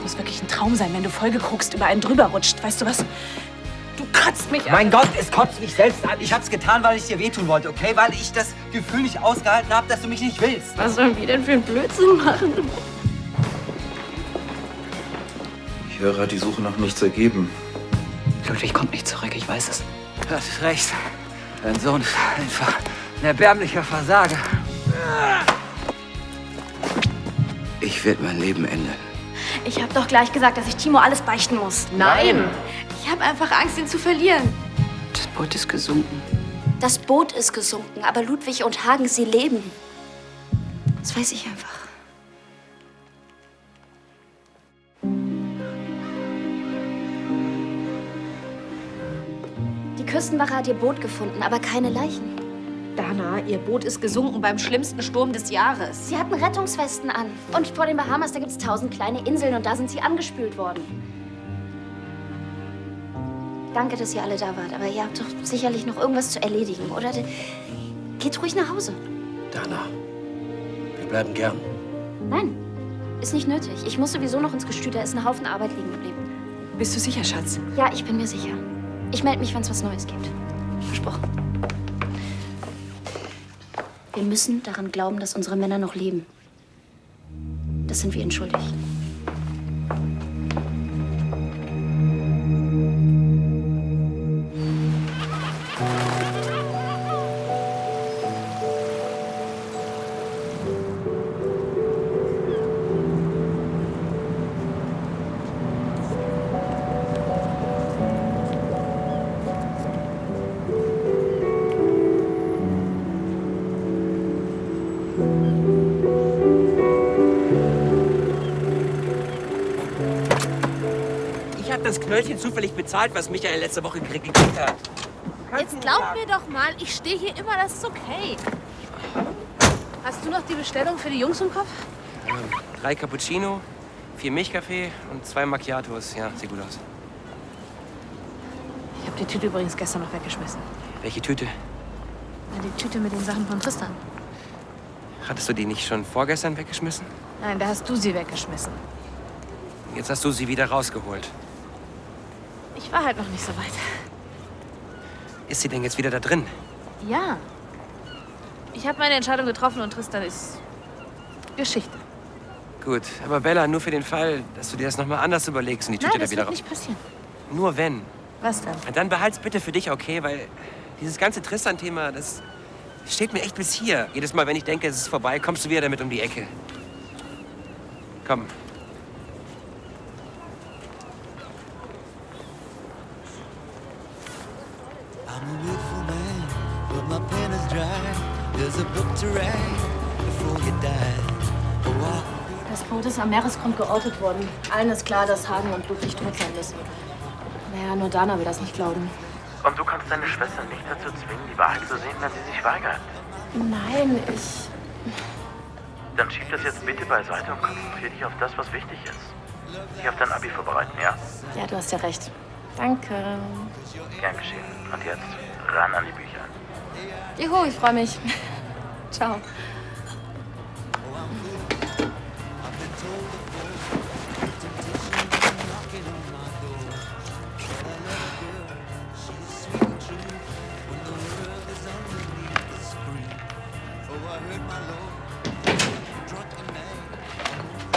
muss wirklich ein Traum sein, wenn du vollgekokst über einen drüber rutscht. Weißt du was? Du kotzt mich an. Mein Gott, es kotzt mich selbst an. Ich hab's getan, weil ich dir wehtun wollte, okay? Weil ich das Gefühl nicht ausgehalten habe, dass du mich nicht willst. Was sollen wir denn für einen Blödsinn machen? Ich höre, hat die Suche nach nichts ergeben. Ludwig kommt nicht zurück, ich weiß es. Du hast recht. Dein Sohn ist einfach ein erbärmlicher Versager. Ich werde mein Leben ändern. Ich habe doch gleich gesagt, dass ich Timo alles beichten muss. Nein! Ich habe einfach Angst, ihn zu verlieren. Das Boot ist gesunken. Das Boot ist gesunken, aber Ludwig und Hagen, sie leben. Das weiß ich einfach. Die Küstenwache hat ihr Boot gefunden, aber keine Leichen. Dana, ihr Boot ist gesunken beim schlimmsten Sturm des Jahres. Sie hatten Rettungswesten an. Und vor den Bahamas, da gibt's 1000 kleine Inseln und da sind sie angespült worden. Danke, dass ihr alle da wart, aber ihr habt doch sicherlich noch irgendwas zu erledigen, oder? Geht ruhig nach Hause. Dana, wir bleiben gern. Nein, ist nicht nötig. Ich muss sowieso noch ins Gestüt, da ist ein Haufen Arbeit liegen geblieben. Bist du sicher, Schatz? Ja, ich bin mir sicher. Ich melde mich, wenn es was Neues gibt. Versprochen. Wir müssen daran glauben, dass unsere Männer noch leben. Das sind wir ihnen schuldig. Ich habe das Knöllchen zufällig bezahlt, was Michael letzte Woche gekriegt hat. Jetzt glaub mir doch mal, ich stehe hier immer, das ist okay. Hast du noch die Bestellung für die Jungs im Kopf? 3 Cappuccino, 4 Milchkaffee und 2 Macchiatos. Ja, sieht gut aus. Ich habe die Tüte übrigens gestern noch weggeschmissen. Welche Tüte? Na, die Tüte mit den Sachen von Tristan. Hattest du die nicht schon vorgestern weggeschmissen? Nein, da hast du sie weggeschmissen. Jetzt hast du sie wieder rausgeholt. Ich war halt noch nicht so weit. Ist sie denn jetzt wieder da drin? Ja. Ich habe meine Entscheidung getroffen und Tristan ist Geschichte. Gut, aber Bella, nur für den Fall, dass du dir das nochmal anders überlegst und die Tüte Nein, da das wieder wird raus. nicht passieren. Nur wenn. Was denn? Dann behalt's bitte für dich, okay? Weil dieses ganze Tristan-Thema, das steht mir echt bis hier. Jedes Mal, wenn ich denke, es ist vorbei, kommst du wieder damit um die Ecke. Komm. I'm a willful man, but my pen is dry. There's a book to write before you die. Oh, Das Boot ist am Meeresgrund geortet worden. Allen ist klar, dass Hagen und Ludwig tot sein müssen. Naja, nur Dana will das nicht glauben. Und du kannst deine Schwester nicht dazu zwingen, die Wahrheit zu sehen, wenn sie sich weigert. Nein, ich... Dann schieb das jetzt bitte beiseite und konzentrier dich auf das, was wichtig ist. Dich auf dein Abi vorbereiten, ja? Ja, du hast ja recht. Danke. Gern geschehen. Und jetzt ran an die Bücher. Juhu, ich freue mich. Ciao.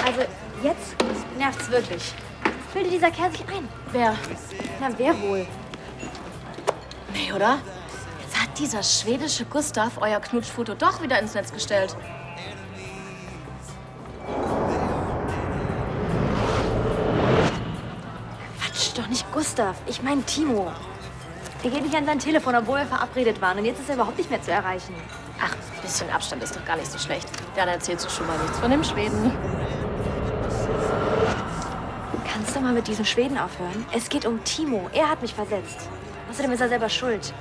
Also, jetzt nervt's wirklich. Bildet dieser Kerl sich ein? Wer? Na, wer wohl? Nee, oder? Jetzt hat dieser schwedische Gustav euer Knutschfoto doch wieder ins Netz gestellt. Quatsch, doch nicht Gustav. Ich meine Timo. Er geht nicht an sein Telefon, obwohl wir verabredet waren. Und jetzt ist er überhaupt nicht mehr zu erreichen. Ach, ein bisschen Abstand ist doch gar nicht so schlecht. Dann erzählst du schon mal nichts von dem Schweden. Kannst du mal mit diesen Schweden aufhören? Es geht um Timo. Er hat mich versetzt. Außerdem ist er selber schuld.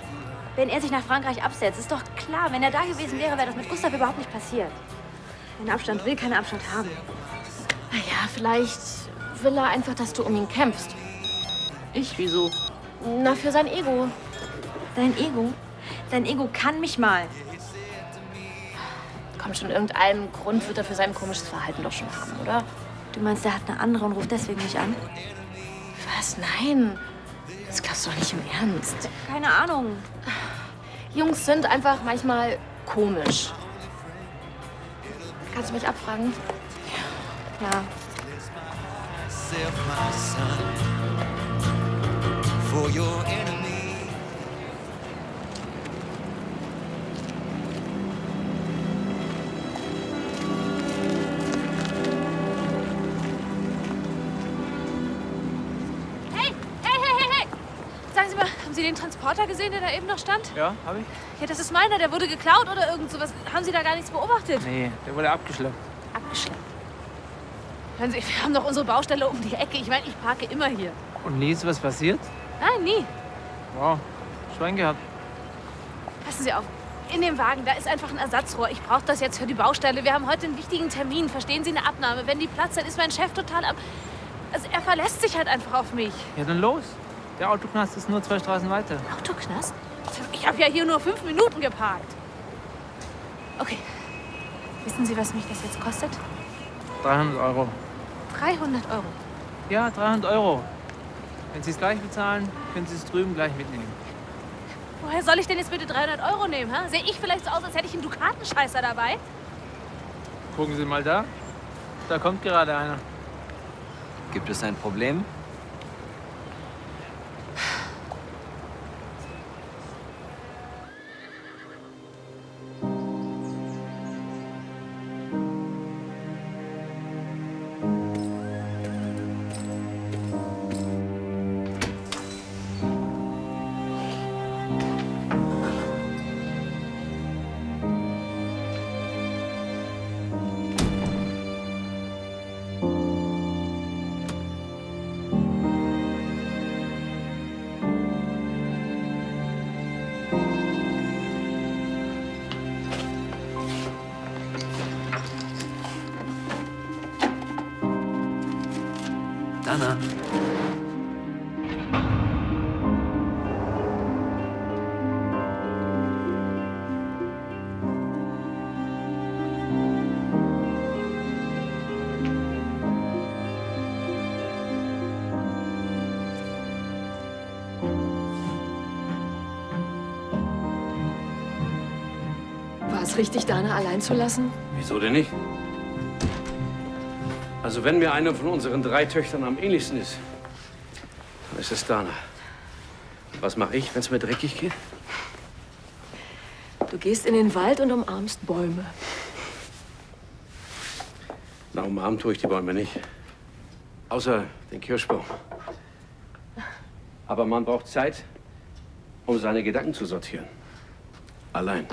Wenn er sich nach Frankreich absetzt, ist doch klar, wenn er da gewesen wäre, wäre das mit Gustav überhaupt nicht passiert. Wenn er Abstand will, kann er Abstand haben. Naja, vielleicht will er einfach, dass du um ihn kämpfst. Ich? Wieso? Na, für sein Ego. Sein Ego? Sein Ego kann mich mal. Komm schon, irgendeinen Grund wird er für sein komisches Verhalten doch schon haben, oder? Du meinst, der hat eine andere und ruft deswegen nicht an? Was? Nein. Das glaubst du doch nicht im Ernst. Keine Ahnung. Jungs sind einfach manchmal komisch. Kannst du mich abfragen? Ja. Myself, my son, for your enemy. Hey! Sagen Sie mal, haben Sie den Transporter gesehen, der da eben noch stand? Ja, habe ich? Ja, das ist meiner, der wurde geklaut oder irgend sowas. Haben Sie da gar nichts beobachtet? Nee, der wurde abgeschleppt. Abgeschleppt. Hören Sie, wir haben doch unsere Baustelle um die Ecke. Ich meine, ich parke immer hier. Und nie ist was passiert? Nein, nie. Wow, Schwein gehabt. Passen Sie auf. In dem Wagen, da ist einfach ein Ersatzrohr. Ich brauche das jetzt für die Baustelle. Wir haben heute einen wichtigen Termin. Verstehen Sie, eine Abnahme. Wenn die platzt, dann ist mein Chef total am... Also er verlässt sich halt einfach auf mich. Ja, dann los. Der Autoknast ist nur 2 Straßen weiter. Autoknast? Ich habe ja hier nur 5 Minuten geparkt. Okay. Wissen Sie, was mich das jetzt kostet? 300 Euro. 300 Euro. Ja, 300 Euro. Wenn Sie es gleich bezahlen, können Sie es drüben gleich mitnehmen. Woher soll ich denn jetzt bitte 300 Euro nehmen? Ha? Sehe ich vielleicht so aus, als hätte ich einen Dukatenscheißer dabei? Gucken Sie mal da. Da kommt gerade einer. Gibt es ein Problem? Dana. War es richtig, Dana allein zu lassen? Wieso denn nicht? Also wenn mir eine von unseren 3 Töchtern am ähnlichsten ist, dann ist es Dana. Was mache ich, wenn es mir dreckig geht? Du gehst in den Wald und umarmst Bäume. Na, umarmen tue ich die Bäume nicht. Außer den Kirschbaum. Aber man braucht Zeit, um seine Gedanken zu sortieren. Allein.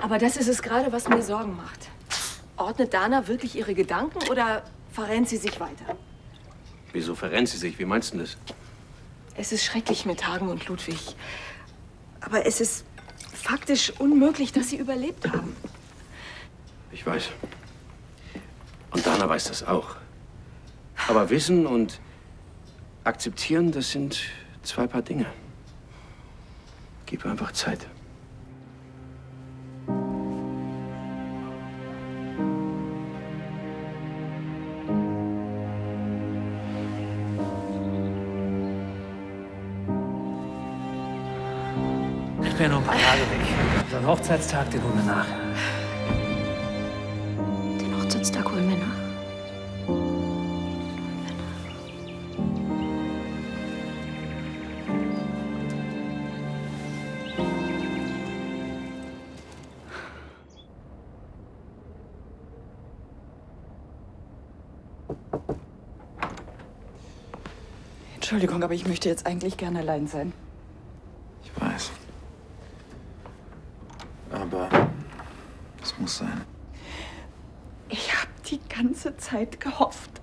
Aber das ist es gerade, was mir Sorgen macht. Ordnet Dana wirklich ihre Gedanken oder verrennt sie sich weiter? Wieso verrennt sie sich? Wie meinst du das? Es ist schrecklich mit Hagen und Ludwig. Aber es ist faktisch unmöglich, dass sie überlebt haben. Ich weiß. Und Dana weiß das auch. Aber wissen und akzeptieren, das sind 2 Paar Dinge. Gib einfach Zeit. Ich bin noch ein paar Tage weg. Unseren Hochzeitstag, den holen wir nach. Den Hochzeitstag holen wir nach. Entschuldigung, aber ich möchte jetzt eigentlich gerne allein sein. Ich weiß. Aber es muss sein. Ich habe die ganze Zeit gehofft.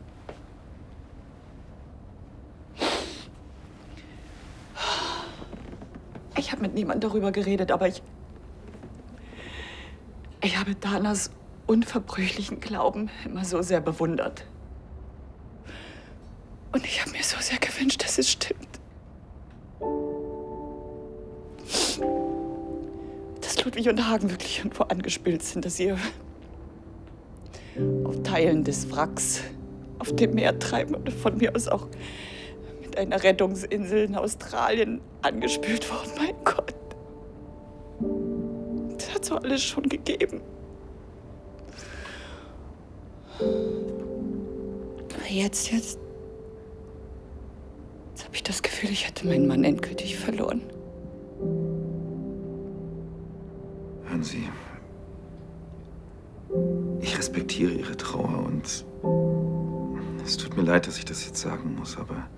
Ich habe mit niemandem darüber geredet, aber ich habe Danas unverbrüchlichen Glauben immer so sehr bewundert. Und ich habe mir so sehr gewünscht, dass es stimmt. Dass Ludwig und Hagen wirklich irgendwo angespielt sind, dass ihr Teilen des Wracks auf dem Meer treiben oder von mir aus auch mit einer Rettungsinsel in Australien angespült worden. Mein Gott. Das hat so alles schon gegeben. Aber jetzt habe ich das Gefühl, ich hätte meinen Mann endgültig verloren. Hören Sie, ich respektiere Ihre Trauer und es tut mir leid, dass ich das jetzt sagen muss, aber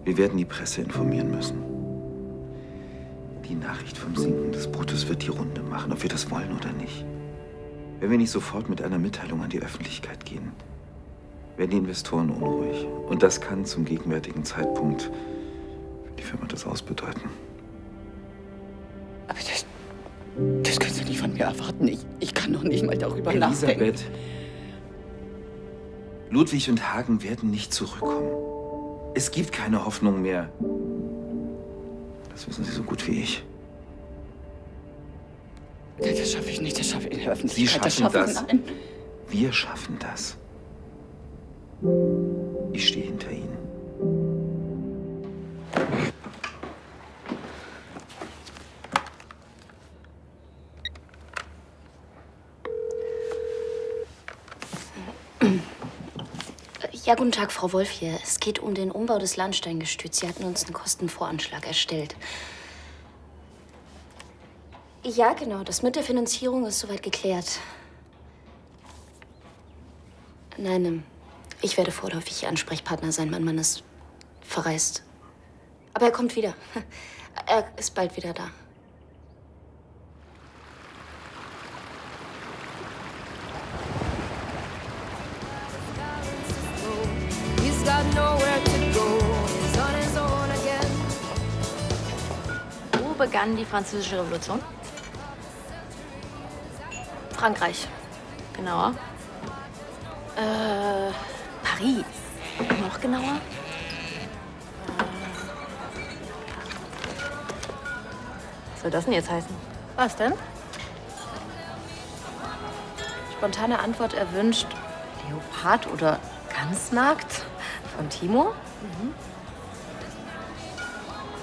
wir werden die Presse informieren müssen. Die Nachricht vom Sinken des Bootes wird die Runde machen, ob wir das wollen oder nicht. Wenn wir nicht sofort mit einer Mitteilung an die Öffentlichkeit gehen, werden die Investoren unruhig. Und das kann zum gegenwärtigen Zeitpunkt für die Firma das Ausbedeuten. Aber das können Sie nicht von mir erwarten. Ich kann noch nicht mal darüber nachdenken. Elisabeth, Ludwig und Hagen werden nicht zurückkommen. Es gibt keine Hoffnung mehr. Das wissen Sie so gut wie ich. Das schaffe ich nicht, das schaffe ich in der Sie Öffentlichkeit. schaffen das. Nein. Wir schaffen das. Ich stehe hinter Ihnen. Ja, guten Tag, Frau Wolf hier. Es geht um den Umbau des Lahnsteingestüts. Sie hatten uns einen Kostenvoranschlag erstellt. Ja, genau. Das mit der Finanzierung ist soweit geklärt. Nein, ich werde vorläufig Ihr Ansprechpartner sein. Mein Mann ist verreist. Aber er kommt wieder. Er ist bald wieder da. He's got nowhere to go. He's on his own again. Wo begann die Französische Revolution? Frankreich. Genauer? Paris. Noch genauer? Was soll das denn jetzt heißen? Was denn? Spontane Antwort erwünscht. Leopard oder Ganznackt von Timo?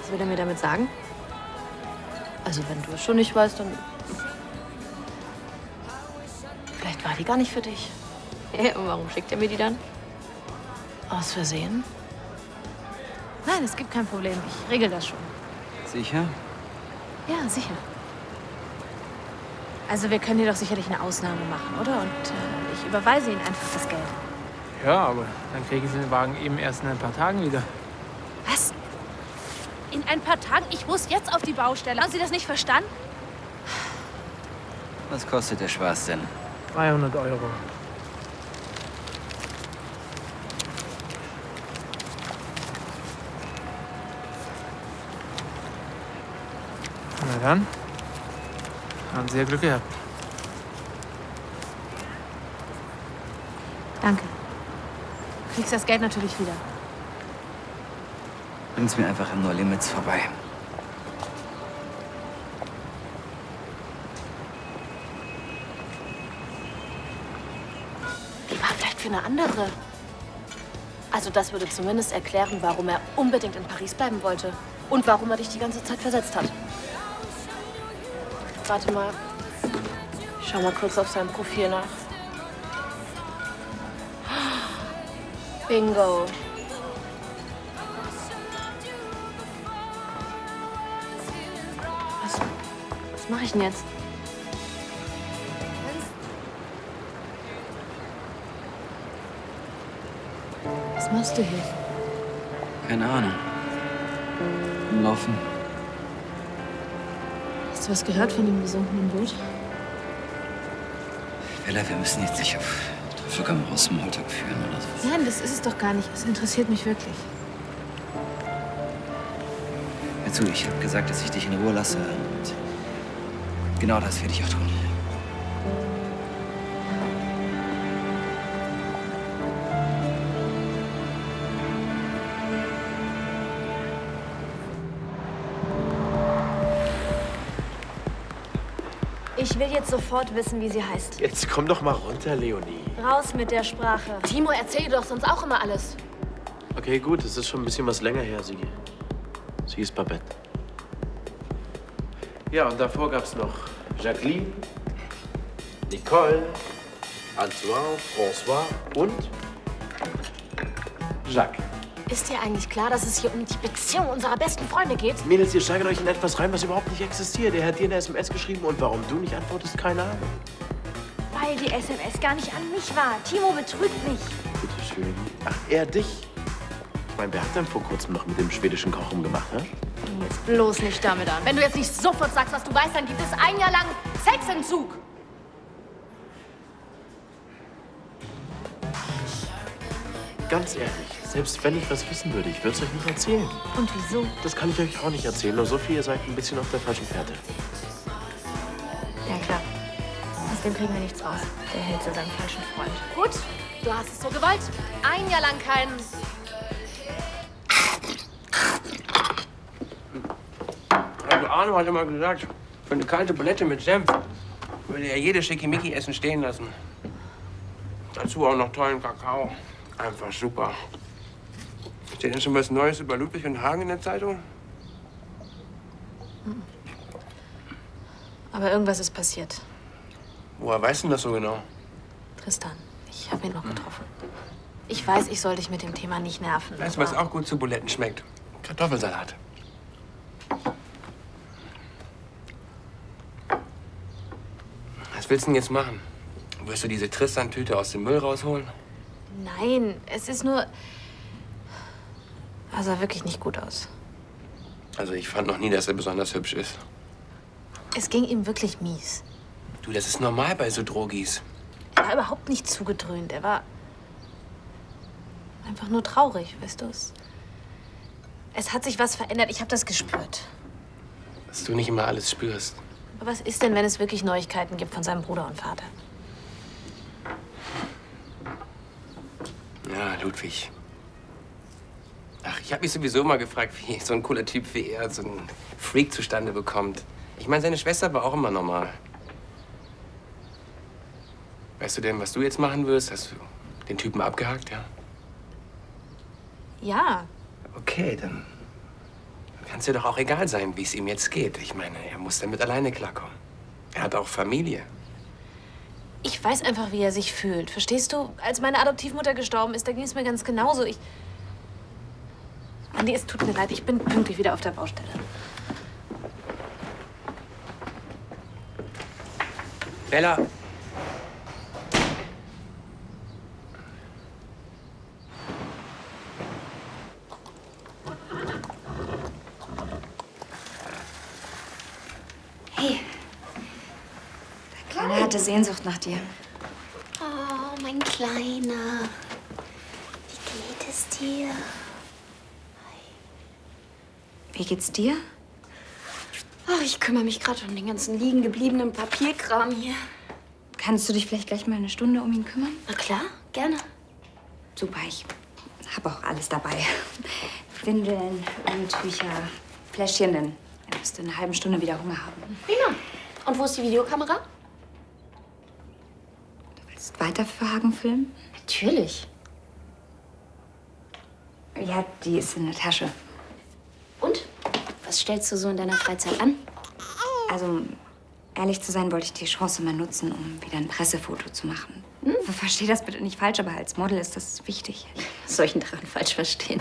Was will er mir damit sagen? Also wenn du es schon nicht weißt, dann... Vielleicht war die gar nicht für dich. Und warum schickt er mir die dann? Aus Versehen? Nein, es gibt kein Problem. Ich regel das schon. Sicher? Ja, sicher. Also wir können hier doch sicherlich eine Ausnahme machen, oder? Und ich überweise Ihnen einfach das Geld. Ja, aber dann kriegen Sie den Wagen eben erst in ein paar Tagen wieder. Was? In ein paar Tagen? Ich muss jetzt auf die Baustelle. Haben Sie das nicht verstanden? Was kostet der Spaß denn? 300 €. Na dann, haben Sie ja Glück gehabt. Danke. Du kriegst das Geld natürlich wieder. Bring's mir einfach im No Limits vorbei. Die war vielleicht für eine andere. Also das würde zumindest erklären, warum er unbedingt in Paris bleiben wollte. Und warum er dich die ganze Zeit versetzt hat. Warte mal. Ich schau mal kurz auf sein Profil nach. Bingo. Was mache ich denn jetzt? Was machst du hier? Keine Ahnung. Laufen. Hast du was gehört von dem gesunkenen Boot? Bella, wir müssen jetzt nicht auf Trafalgar aus dem Alltag führen oder so. Nein, das ist es doch gar nicht. Es interessiert mich wirklich. Hör zu, ich habe gesagt, dass ich dich in Ruhe lasse. Und genau das werde ich auch tun. Ich will jetzt sofort wissen, wie sie heißt. Jetzt komm doch mal runter, Leonie. Raus mit der Sprache. Timo, erzähl dir doch sonst auch immer alles. Okay, gut, es ist schon ein bisschen was länger her, Sie ist Babette. Ja, und davor gab's noch Jacqueline, Nicole, Antoine, François und Jacques. Ist dir eigentlich klar, dass es hier um die Beziehung unserer besten Freunde geht? Mädels, ihr steigert euch in etwas rein, was überhaupt nicht existiert. Er hat dir eine SMS geschrieben und warum du nicht antwortest, keine Ahnung. Weil die SMS gar nicht an mich war. Timo betrügt mich. Bitte schön. Ach, er dich? Ich meine, wer hat denn vor kurzem noch mit dem schwedischen Koch rumgemacht, ne? Jetzt bloß nicht damit an. Wenn du jetzt nicht sofort sagst, was du weißt, dann gibt es ein Jahr lang Sexentzug. Ganz ehrlich, selbst wenn ich was wissen würde, ich würde es euch nicht erzählen. Und wieso? Das kann ich euch auch nicht erzählen. Nur so viel, ihr seid ein bisschen auf der falschen Fährte. Ja, klar. Aus dem kriegen wir nichts raus. Der hält zu seinem falschen Freund. Gut, du hast es so gewollt. Ein Jahr lang keinen... Also Arno hat immer gesagt, für eine kalte Bulette mit Senf würde er jedes Schickimicki-Essen stehen lassen. Dazu auch noch tollen Kakao. Einfach super. Steht denn schon was Neues über Ludwig und Hagen in der Zeitung? Aber irgendwas ist passiert. Woher weißt du denn das so genau? Tristan, ich habe ihn noch getroffen. Ich weiß, ich soll dich mit dem Thema nicht nerven. Weißt du, was auch gut zu Buletten schmeckt? Kartoffelsalat. Was willst du denn jetzt machen? Wirst du diese Tristan-Tüte aus dem Müll rausholen? Nein, es ist nur... Er sah wirklich nicht gut aus. Also ich fand noch nie, dass er besonders hübsch ist. Es ging ihm wirklich mies. Du, das ist normal bei so Drogis. Er war überhaupt nicht zugedröhnt. Er war einfach nur traurig, weißt du es? Es hat sich was verändert. Ich habe das gespürt. Dass du nicht immer alles spürst. Aber was ist denn, wenn es wirklich Neuigkeiten gibt von seinem Bruder und Vater? Ja, Ludwig. Ach, ich habe mich sowieso mal gefragt, wie so ein cooler Typ wie er so einen Freak zustande bekommt. Ich meine, seine Schwester war auch immer normal. Weißt du denn, was du jetzt machen wirst? Hast du den Typen abgehakt, ja? Ja. Okay, dann kann es dir doch auch egal sein, wie es ihm jetzt geht. Ich meine, er muss damit alleine klarkommen. Er hat auch Familie. Ich weiß einfach, wie er sich fühlt. Verstehst du? Als meine Adoptivmutter gestorben ist, da ging es mir ganz genauso. Andi, es tut mir leid. Ich bin pünktlich wieder auf der Baustelle. Bella. Hey. Der Kleine hatte Sehnsucht nach dir. Oh, mein Kleiner. Wie geht es dir? Wie geht's dir? Ach, ich kümmere mich gerade um den ganzen liegen gebliebenen Papierkram hier. Kannst du dich vielleicht gleich mal eine Stunde um ihn kümmern? Na klar, gerne. Super, ich habe auch alles dabei. Windeln, Tücher, Fläschchen, denn er müsste in einer halben Stunde wieder Hunger haben. Prima. Und wo ist die Videokamera? Du willst weiter für Hagen filmen? Natürlich. Ja, die ist in der Tasche. Und? Was stellst du so in deiner Freizeit an? Also, um ehrlich zu sein, wollte ich die Chance mal nutzen, um wieder ein Pressefoto zu machen. Versteh das bitte nicht falsch, aber als Model ist das wichtig. Was soll ich denn daran falsch verstehen?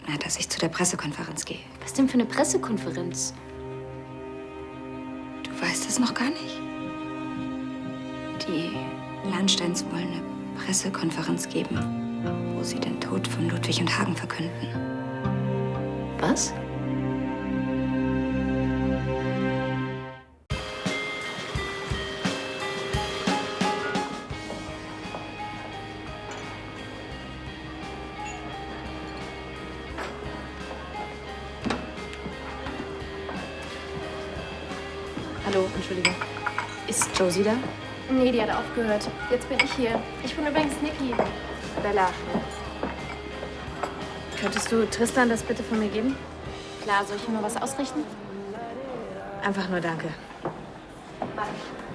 Na, dass ich zu der Pressekonferenz gehe. Was denn für eine Pressekonferenz? Du weißt es noch gar nicht? Die Lahnsteins wollen eine Pressekonferenz geben, wo sie den Tod von Ludwig und Hagen verkünden. Was? Hallo, Entschuldigung. Ist Josie da? Nee, die hat aufgehört. Jetzt bin ich hier. Ich bin übrigens Niki. Bella. Könntest du Tristan das bitte von mir geben? Klar, soll ich ihm noch was ausrichten? Einfach nur danke. Mach ich.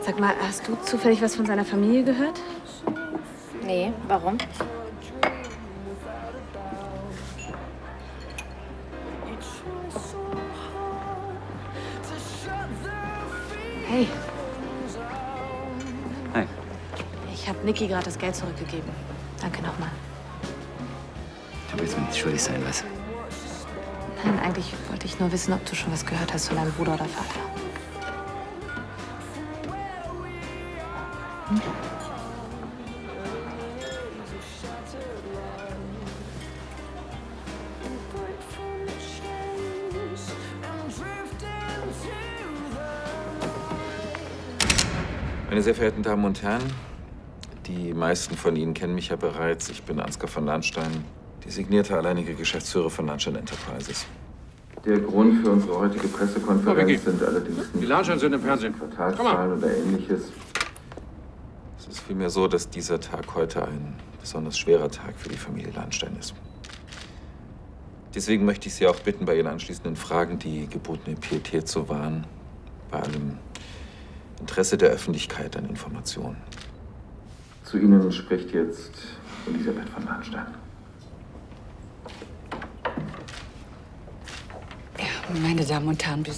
Sag mal, hast du zufällig was von seiner Familie gehört? Nee, warum? Hey. Hi. Ich habe Niki gerade das Geld zurückgegeben. Danke nochmal. Du willst mir nicht schuldig sein, was? Nein, eigentlich wollte ich nur wissen, ob du schon was gehört hast von deinem Bruder oder Vater. Hm? Meine sehr verehrten Damen und Herren, die meisten von Ihnen kennen mich ja bereits. Ich bin Ansgar von Lahnstein, designierte alleinige Geschäftsführer von Lahnstein Enterprises. Der Grund für unsere heutige Pressekonferenz sind allerdings nicht die Lahnstein sind im Fernsehen. Quartalszahlen oder Ähnliches. Es ist vielmehr so, dass dieser Tag heute ein besonders schwerer Tag für die Familie Lahnstein ist. Deswegen möchte ich Sie auch bitten, bei Ihren anschließenden Fragen die gebotene Pietät zu wahren, bei allem Interesse der Öffentlichkeit an Informationen. Zu Ihnen spricht jetzt Elisabeth von Lahnstein. Ja, meine Damen und Herren, wie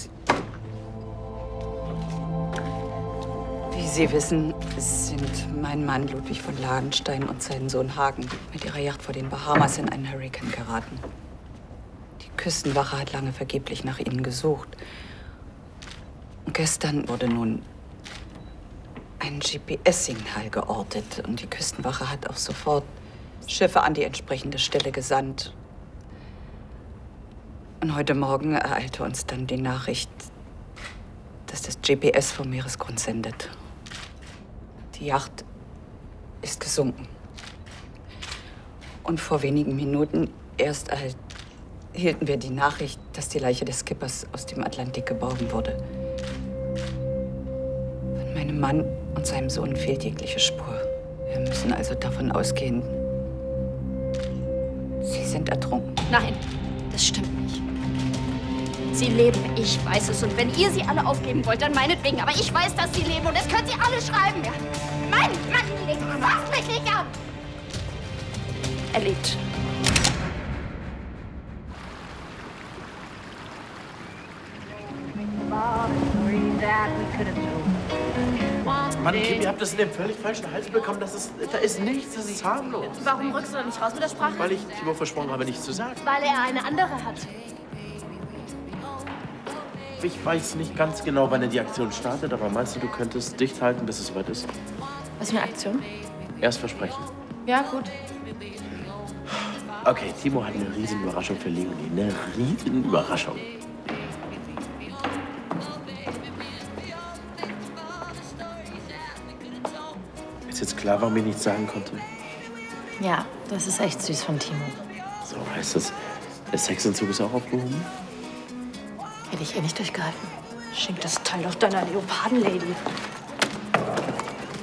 Sie wissen, sind mein Mann Ludwig von Lahnstein und sein Sohn Hagen mit ihrer Yacht vor den Bahamas in einen Hurrikan geraten. Die Küstenwache hat lange vergeblich nach ihnen gesucht. Und gestern wurde nun ein GPS-Signal geortet und die Küstenwache hat auch sofort Schiffe an die entsprechende Stelle gesandt. Und heute Morgen ereilte uns dann die Nachricht, dass das GPS vom Meeresgrund sendet. Die Yacht ist gesunken. Und vor wenigen Minuten erst erhielten wir die Nachricht, dass die Leiche des Skippers aus dem Atlantik geborgen wurde. Von meinem Mann und seinem Sohn fehlt jegliche Spur. Wir müssen also davon ausgehen, sie sind ertrunken. Nein, das stimmt nicht. Sie leben, ich weiß es. Und wenn ihr sie alle aufgeben wollt, dann meinetwegen. Aber ich weiß, dass sie leben und das könnt ihr alle schreiben. Ja? Mann, fasst mich nicht an! Er lebt. Mann, Kim, ihr habt das in den völlig falschen Hals bekommen. Da ist nichts, das ist harmlos. Warum rückst du da nicht raus mit der Sprache? Weil ich Timo versprochen habe, nichts zu sagen. Weil er eine andere hat. Ich weiß nicht ganz genau, wann er die Aktion startet, aber meinst du könntest dicht halten, bis es soweit ist? Was für eine Aktion? Erst versprechen. Ja, gut. Okay, Timo hat eine riesen Überraschung für Leonie. Eine riesen Überraschung. Ist jetzt klar, warum ich nichts sagen konnte? Ja, das ist echt süß von Timo. So, heißt das, der Sexentzug ist auch aufgehoben? Hätte ich nicht durchgehalten. Schenk das Teil doch deiner Leoparden-Lady.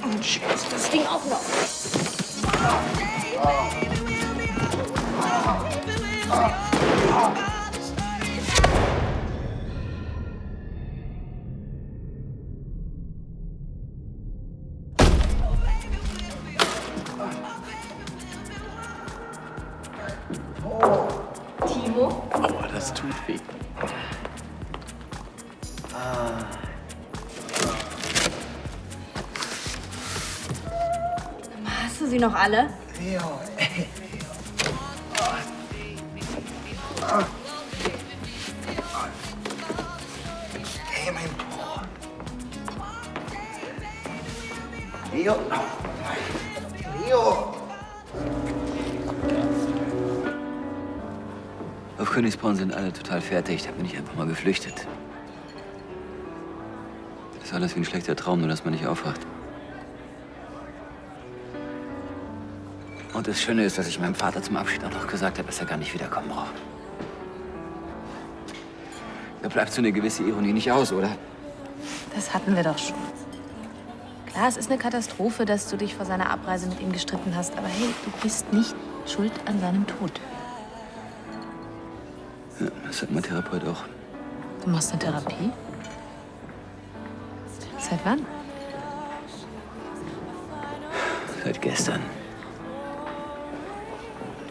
Und schmeiß das Ding auch noch. Timo? Aua, das tut weh. Hast du sie noch alle? Leo, Hey, mein Bruder. Leo. Leo. Auf Königsborn sind alle total fertig. Da bin ich einfach mal geflüchtet. Das ist alles wie ein schlechter Traum, nur dass man nicht aufwacht. Und das Schöne ist, dass ich meinem Vater zum Abschied auch noch gesagt habe, dass er gar nicht wiederkommen braucht. Da bleibt so eine gewisse Ironie nicht aus, oder? Das hatten wir doch schon. Klar, es ist eine Katastrophe, dass du dich vor seiner Abreise mit ihm gestritten hast. Aber hey, du bist nicht schuld an seinem Tod. Ja, das sagt mein Therapeut auch. Du machst eine Therapie? Seit wann? Seit gestern.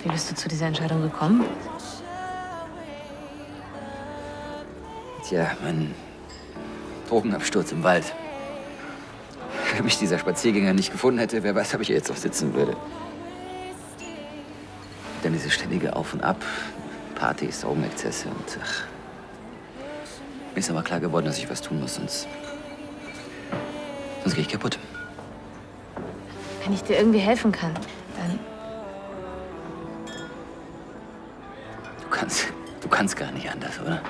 Wie bist du zu dieser Entscheidung gekommen? Tja, mein Drogenabsturz im Wald. Wenn mich dieser Spaziergänger nicht gefunden hätte, wer weiß, ob ich hier jetzt noch sitzen würde. Dann dieses ständige Auf und Ab, Partys, Drogenexzesse und ach. Mir ist aber klar geworden, dass ich was tun muss, sonst gehe ich kaputt. Wenn ich dir irgendwie helfen kann, dann... Du kannst gar nicht anders, oder?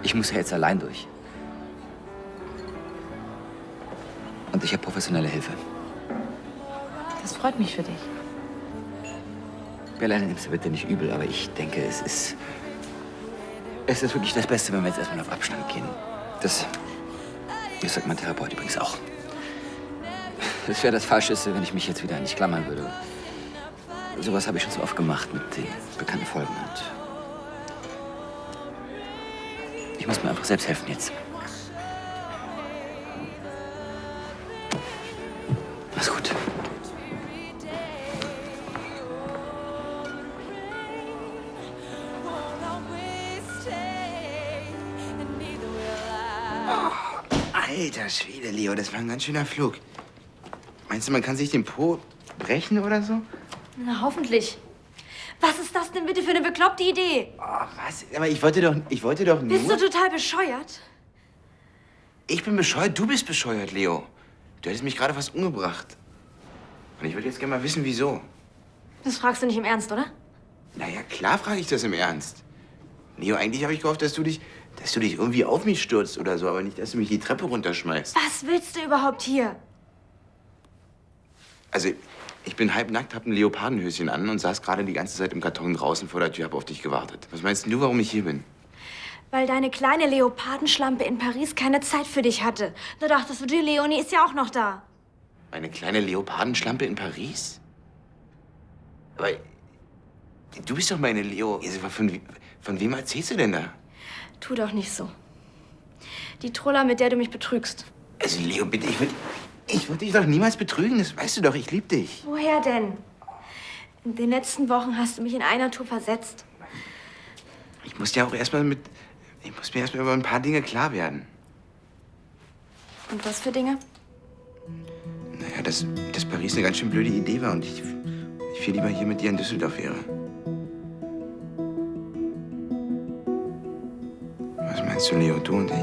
Ich muss ja jetzt allein durch. Und ich habe professionelle Hilfe. Das freut mich für dich. Alleine nimmst du bitte nicht übel, aber ich denke, es ist wirklich das Beste, wenn wir jetzt erstmal auf Abstand gehen. Das sagt mein Therapeut übrigens auch. Es wäre das Falscheste, wenn ich mich jetzt wieder an dich klammern würde. Sowas habe ich schon so oft gemacht mit den bekannten Folgen. Und ich muss mir einfach selbst helfen jetzt. Mach's gut. Alter Schwede, Leo, das war ein ganz schöner Flug. Meinst du, man kann sich den Po brechen oder so? Na, hoffentlich. Was ist das denn bitte für eine bekloppte Idee? Oh, was? Aber ich wollte doch nur... Bist du total bescheuert? Ich bin bescheuert, du bist bescheuert, Leo. Du hättest mich gerade fast umgebracht. Und ich würde jetzt gerne mal wissen, wieso. Das fragst du nicht im Ernst, oder? Naja, klar frage ich das im Ernst. Leo, eigentlich habe ich gehofft, dass du dich irgendwie auf mich stürzt oder so, aber nicht, dass du mich die Treppe runterschmeißt. Was willst du überhaupt hier? Also, ich bin halbnackt, hab ein Leopardenhöschen an und saß gerade die ganze Zeit im Karton draußen vor der Tür, hab auf dich gewartet. Was meinst du, warum ich hier bin? Weil deine kleine Leopardenschlampe in Paris keine Zeit für dich hatte. Da dachtest du, die Leonie ist ja auch noch da. Meine kleine Leopardenschlampe in Paris? Aber du bist doch meine Leo. Von wem erzählst du denn da? Tu doch nicht so. Die Troller, mit der du mich betrügst. Also, Leo, bitte, ich würde dich doch niemals betrügen. Das weißt du doch, ich liebe dich. Woher denn? In den letzten Wochen hast du mich in einer Tour versetzt. Ich muss mir erstmal über ein paar Dinge klar werden. Und was für Dinge? Naja, dass Paris eine ganz schön blöde Idee war und ich viel lieber hier mit dir in Düsseldorf wäre. Was meinst du, Leo, du und ich?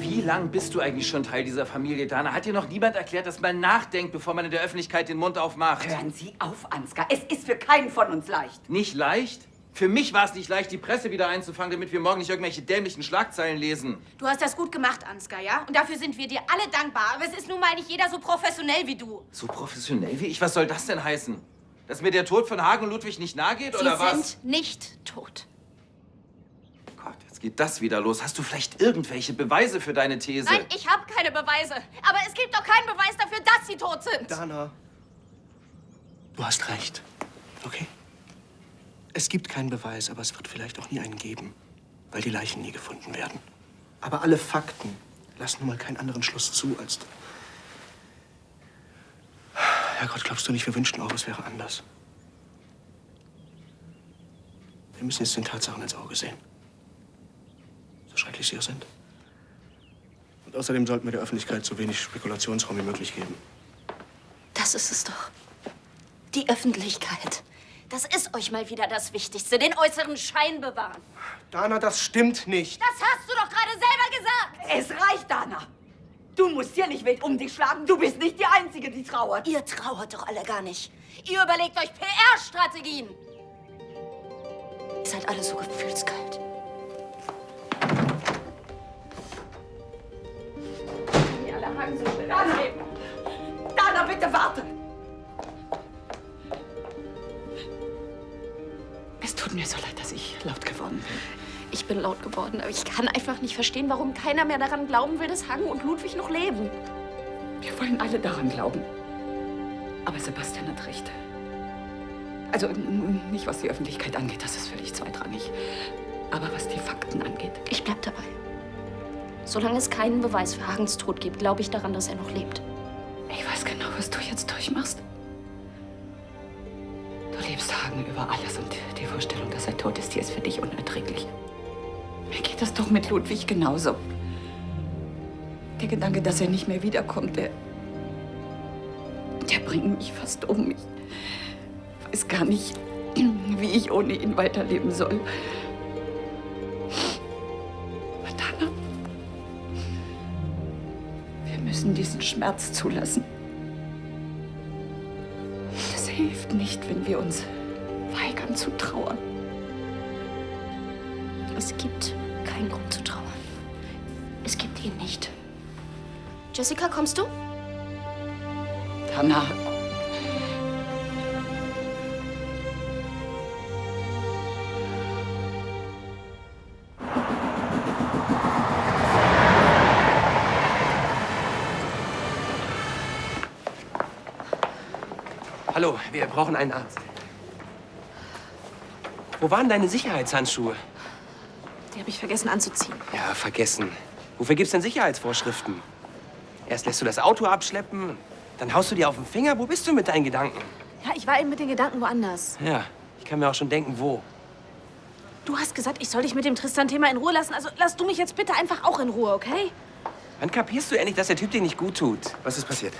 Wie lang bist du eigentlich schon Teil dieser Familie, Dana? Hat dir noch niemand erklärt, dass man nachdenkt, bevor man in der Öffentlichkeit den Mund aufmacht? Hören Sie auf, Ansgar. Es ist für keinen von uns leicht. Nicht leicht? Für mich war es nicht leicht, die Presse wieder einzufangen, damit wir morgen nicht irgendwelche dämlichen Schlagzeilen lesen. Du hast das gut gemacht, Ansgar, ja? Und dafür sind wir dir alle dankbar. Aber es ist nun mal nicht jeder so professionell wie du. So professionell wie ich? Was soll das denn heißen? Dass mir der Tod von Hagen und Ludwig nicht nahe geht, oder was? Sie sind nicht tot. Gott, jetzt geht das wieder los. Hast du vielleicht irgendwelche Beweise für deine These? Nein, ich habe keine Beweise. Aber es gibt doch keinen Beweis dafür, dass sie tot sind. Dana, du hast recht. Okay? Es gibt keinen Beweis, aber es wird vielleicht auch nie einen geben, weil die Leichen nie gefunden werden. Aber alle Fakten lassen nun mal keinen anderen Schluss zu, als... Herrgott, glaubst du nicht, wir wünschten auch, es wäre anders. Wir müssen jetzt den Tatsachen ins Auge sehen. So schrecklich sie auch sind. Und außerdem sollten wir der Öffentlichkeit so wenig Spekulationsraum wie möglich geben. Das ist es doch. Die Öffentlichkeit. Das ist euch mal wieder das Wichtigste. Den äußeren Schein bewahren. Dana, das stimmt nicht. Das hast du doch gerade selber gesagt. Es reicht, Dana. Du musst hier nicht wild um dich schlagen. Du bist nicht die Einzige, die trauert. Ihr trauert doch alle gar nicht. Ihr überlegt euch PR-Strategien. Ihr seid alle so gefühlskalt. Die alle Hagen so schnell anheben. Dana, bitte warte. Es tut mir so leid, dass ich laut geworden bin. Ich bin laut geworden, aber ich kann einfach nicht verstehen, warum keiner mehr daran glauben will, dass Hagen und Ludwig noch leben. Wir wollen alle daran glauben. Aber Sebastian hat recht. Also nicht, was die Öffentlichkeit angeht, das ist völlig zweitrangig. Aber was die Solange es keinen Beweis für Hagens Tod gibt, glaube ich daran, dass er noch lebt. Ich weiß genau, was du jetzt durchmachst. Du liebst Hagen über alles und die Vorstellung, dass er tot ist, die ist für dich unerträglich. Mir geht das doch mit Ludwig genauso. Der Gedanke, dass er nicht mehr wiederkommt, der bringt mich fast um. Ich weiß gar nicht, wie ich ohne ihn weiterleben soll. Dana, wir müssen diesen Schmerz zulassen. Das hilft nicht, wenn wir uns weigern zu trauern. Es gibt keinen Grund zu trauern. Es gibt ihn nicht. Jessica, kommst du? Dana. Hallo, wir brauchen einen Arzt. Wo waren deine Sicherheitshandschuhe? Die habe ich vergessen anzuziehen. Ja, vergessen. Wofür gibt's denn Sicherheitsvorschriften? Erst lässt du das Auto abschleppen, dann haust du dir auf den Finger. Wo bist du mit deinen Gedanken? Ja, ich war eben mit den Gedanken woanders. Ja, ich kann mir auch schon denken, wo. Du hast gesagt, ich soll dich mit dem Tristan-Thema in Ruhe lassen. Also lass du mich jetzt bitte einfach auch in Ruhe, okay? Wann kapierst du endlich, dass der Typ dir nicht gut tut? Was ist passiert?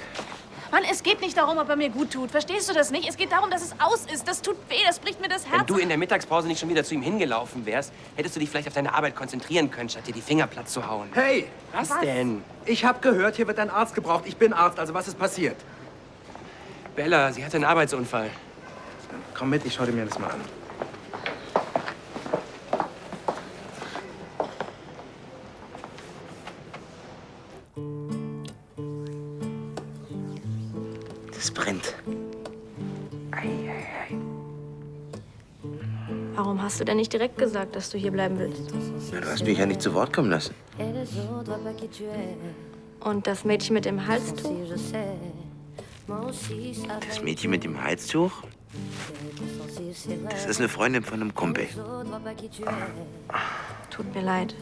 Mann, es geht nicht darum, ob er mir gut tut. Verstehst du das nicht? Es geht darum, dass es aus ist. Das tut weh, das bricht mir das Herz. Wenn du in der Mittagspause nicht schon wieder zu ihm hingelaufen wärst, hättest du dich vielleicht auf deine Arbeit konzentrieren können, statt dir die Finger platt zu hauen. Hey! Was denn? Ich habe gehört, hier wird ein Arzt gebraucht. Ich bin Arzt, also was ist passiert? Bella, sie hatte einen Arbeitsunfall. Komm mit, ich schau dir mir das mal an. Das brennt. Warum hast du denn nicht direkt gesagt, dass du hier bleiben willst? Na, du hast mich ja nicht zu Wort kommen lassen. Und das Mädchen mit dem Halstuch? Das Mädchen mit dem Halstuch? Das ist eine Freundin von einem Kumpel. Tut mir leid.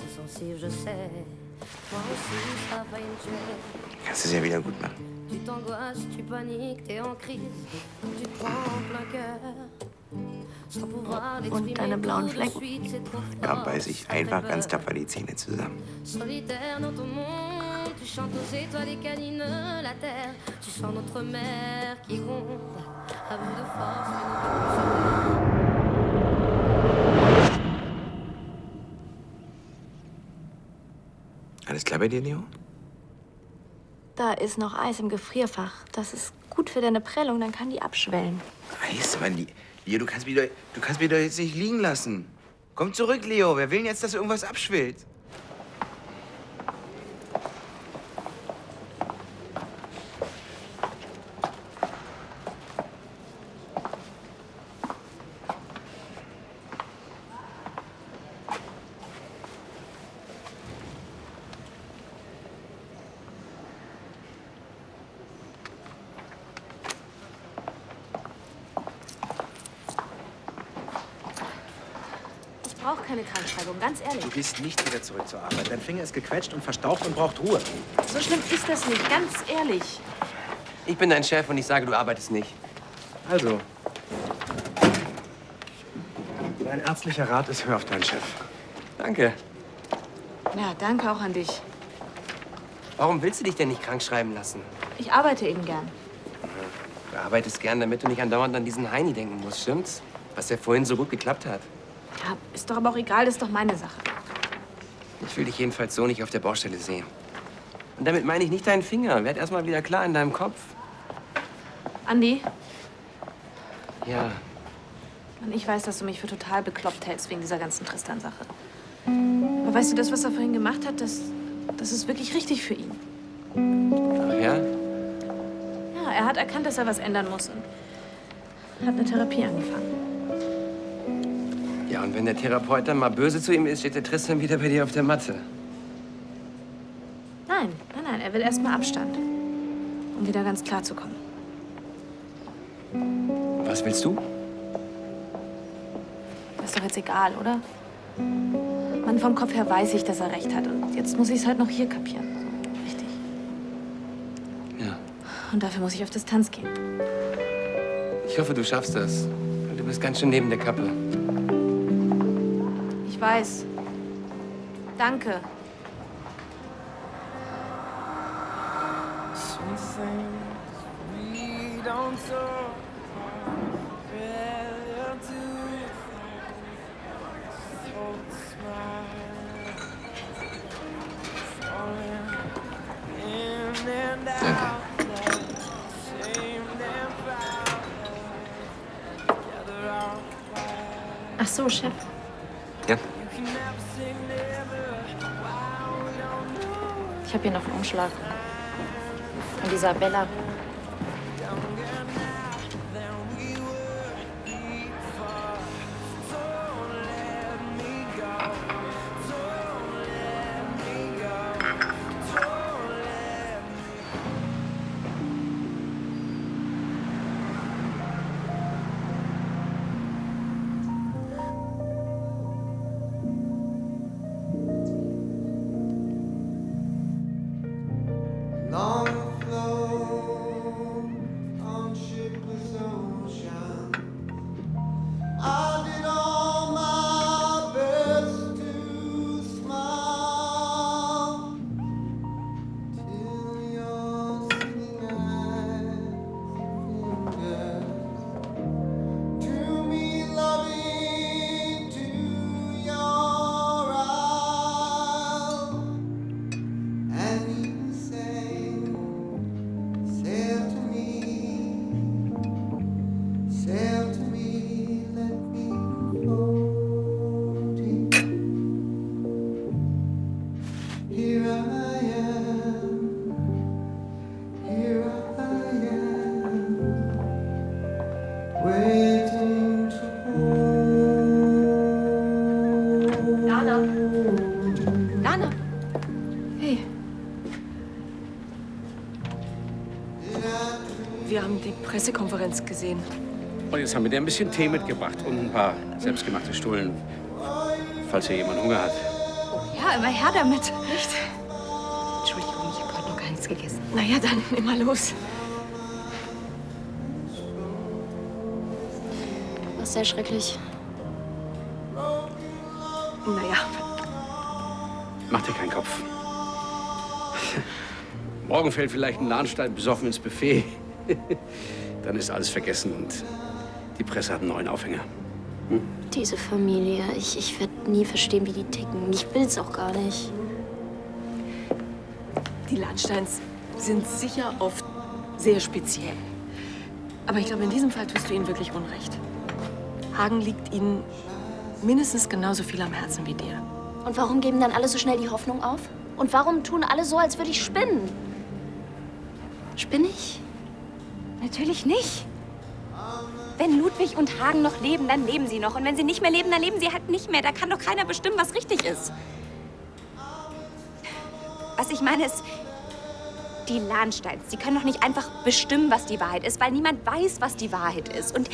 Kannst du es ja wieder gut machen. Tu t'angoisses, tu paniques, t'es en crise, tu te prends en plein cœur. Sans pouvoir Und deine blauen Flecken. Da beiß ich einfach ganz tapfer die Zähne zusammen. Solitaire dans ton monde, tu chantes aux étoiles et câlines la terre. Tu sens notre mère qui gronde, à bout de force, Alles klar bei dir, Leo? Da ist noch Eis im Gefrierfach. Das ist gut für deine Prellung, dann kann die abschwellen. Eis, aber Leo, du kannst mich doch jetzt nicht liegen lassen. Komm zurück, Leo. Wer will denn jetzt, dass irgendwas abschwillt? Ich brauche keine Krankschreibung, ganz ehrlich. Du gehst nicht wieder zurück zur Arbeit. Dein Finger ist gequetscht und verstaucht und braucht Ruhe. So schlimm ist das nicht, ganz ehrlich. Ich bin dein Chef und ich sage, du arbeitest nicht. Also, dein ärztlicher Rat ist, hör auf deinen Chef. Danke. Ja, danke auch an dich. Warum willst du dich denn nicht krank schreiben lassen? Ich arbeite eben gern. Du arbeitest gern, damit du nicht andauernd an diesen Heini denken musst, stimmt's? Was ja vorhin so gut geklappt hat. Ja, ist doch aber auch egal, das ist doch meine Sache. Ich will dich jedenfalls so nicht auf der Baustelle sehen. Und damit meine ich nicht deinen Finger. Werd erst mal wieder klar in deinem Kopf. Andi, Ja, und ich weiß, dass du mich für total bekloppt hältst wegen dieser ganzen Tristan-Sache. Aber weißt du, das, was er vorhin gemacht hat, das ist wirklich richtig für ihn. ach ja? Ja, er hat erkannt, dass er was ändern muss und hat eine Therapie angefangen. Ja, und wenn der Therapeut dann mal böse zu ihm ist, steht der Tristan wieder bei dir auf der Matte. Nein, er will erst mal Abstand, um wieder ganz klar zu kommen. Was willst du? Das ist doch jetzt egal, oder? Mann, vom Kopf her weiß ich, dass er recht hat. Und jetzt muss ich es halt noch hier kapieren. Richtig. Ja. Und dafür muss ich auf Distanz gehen. Ich hoffe, du schaffst das. Du bist ganz schön neben der Kappe. Ich weiß. Danke. Ach so, Chef. Ja? Ich habe hier noch einen Umschlag. Von dieser Bella. Dana. Hey. Wir haben die Pressekonferenz gesehen. Und jetzt haben wir dir ein bisschen Tee mitgebracht und ein paar selbstgemachte Stullen, falls hier jemand Hunger hat. Ja, immer her damit. Echt? Entschuldigung, ich habe heute noch gar nichts gegessen. Na ja, dann immer los. Das ist sehr schrecklich. Naja. Mach dir keinen Kopf. Morgen fällt vielleicht ein Lahnstein besoffen ins Buffet. Dann ist alles vergessen und die Presse hat einen neuen Aufhänger. Hm? Diese Familie, ich werde nie verstehen, wie die ticken. Ich will's auch gar nicht. Die Lahnsteins sind sicher oft sehr speziell. Aber ich glaube, in diesem Fall tust du ihnen wirklich Unrecht. Hagen liegt ihnen mindestens genauso viel am Herzen wie dir. Und warum geben dann alle so schnell die Hoffnung auf? Und warum tun alle so, als würde ich spinnen? Spinne ich? Natürlich nicht. Wenn Ludwig und Hagen noch leben, dann leben sie noch. Und wenn sie nicht mehr leben, dann leben sie halt nicht mehr. Da kann doch keiner bestimmen, was richtig ist. Was ich meine ist, die Lahnsteins, die können doch nicht einfach bestimmen, was die Wahrheit ist, weil niemand weiß, was die Wahrheit ist. Und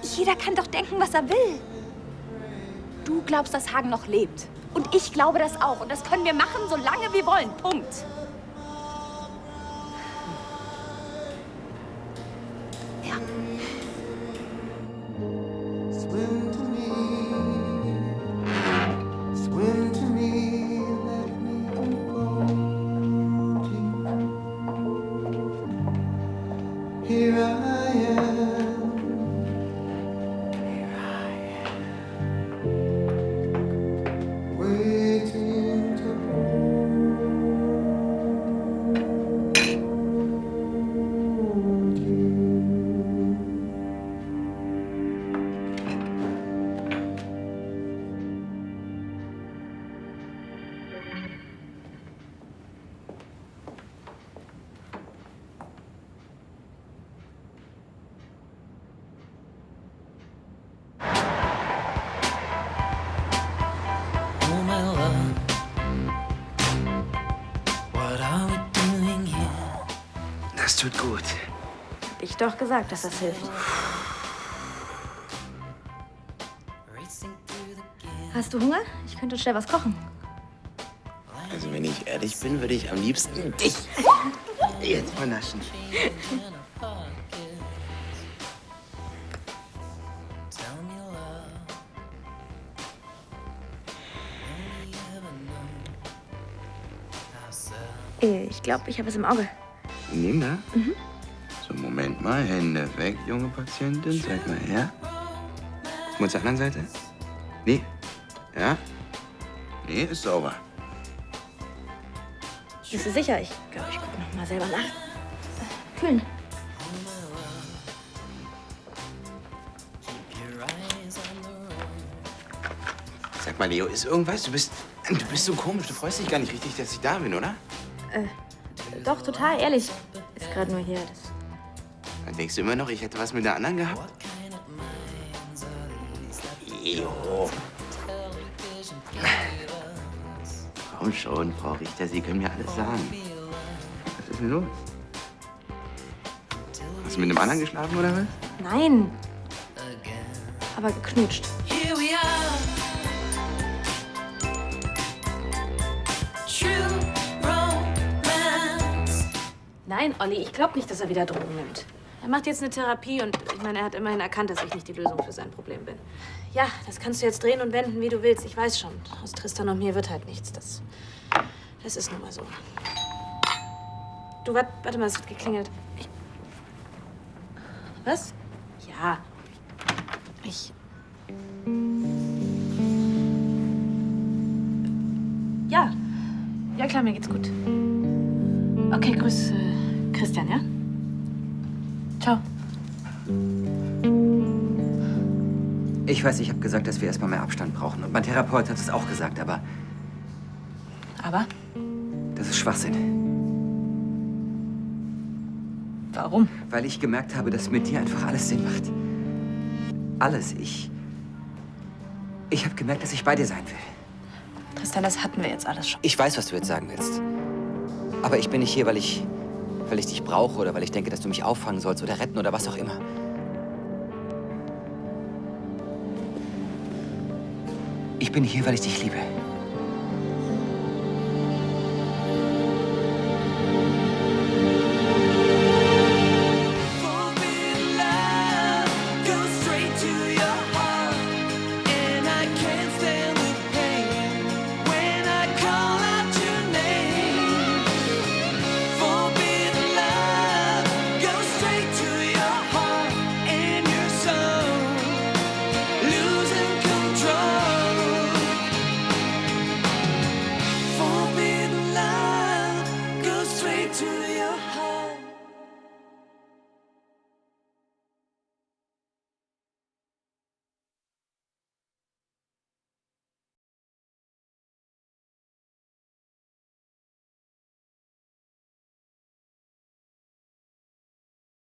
jeder kann doch denken, was er will. Du glaubst, dass Hagen noch lebt. Und ich glaube das auch. Und das können wir machen, solange wir wollen. Punkt. Ja. Oh, my love, what are we doing here? Das tut gut. Hab ich doch gesagt, dass das hilft. Hast du Hunger? Ich könnte uns schnell was kochen. Also wenn ich ehrlich bin, würde ich am liebsten dich jetzt mal naschen. Ich glaube, ich habe es im Auge. Linda? Mhm. So, Moment mal. Hände weg, junge Patientin. Zeig mal her. Mal zur anderen Seite. Nee. Ja? Nee, ist sauber. Bist du sicher? Ich glaube, ich gucke noch mal selber nach. Kühlen. Sag mal, Leo, ist irgendwas? Du bist so komisch. Du freust dich gar nicht richtig, dass ich da bin, oder? Doch, total, ehrlich. Ist gerade nur hier. Dann denkst du immer noch, ich hätte was mit der anderen gehabt? Leo. Komm schon, Frau Richter, Sie können mir alles sagen. Was ist denn los? Hast du mit einem anderen geschlafen, oder was? Nein. Aber geknutscht. Here we are. True romance. Nein, Olli, ich glaube nicht, dass er wieder Drogen nimmt. Er macht jetzt eine Therapie und ich meine, er hat immerhin erkannt, dass ich nicht die Lösung für sein Problem bin. Ja, das kannst du jetzt drehen und wenden, wie du willst. Ich weiß schon, aus Tristan und mir wird halt nichts. Das ist nun mal so. Du, warte mal, es hat geklingelt. Was? Ja. Ja, klar, mir geht's gut. Okay, grüß Christian, ja? Ciao. Ich weiß, ich habe gesagt, dass wir erstmal mehr Abstand brauchen. Und mein Therapeut hat es auch gesagt, aber Aber? das ist Schwachsinn. Warum? Weil ich gemerkt habe, dass mit dir einfach alles Sinn macht. Alles. Ich habe gemerkt, dass ich bei dir sein will. Tristan, das hatten wir jetzt alles schon. Ich weiß, was du jetzt sagen willst. Aber ich bin nicht hier, weil ich dich brauche oder weil ich denke, dass du mich auffangen sollst oder retten oder was auch immer. Ich bin hier, weil ich dich liebe.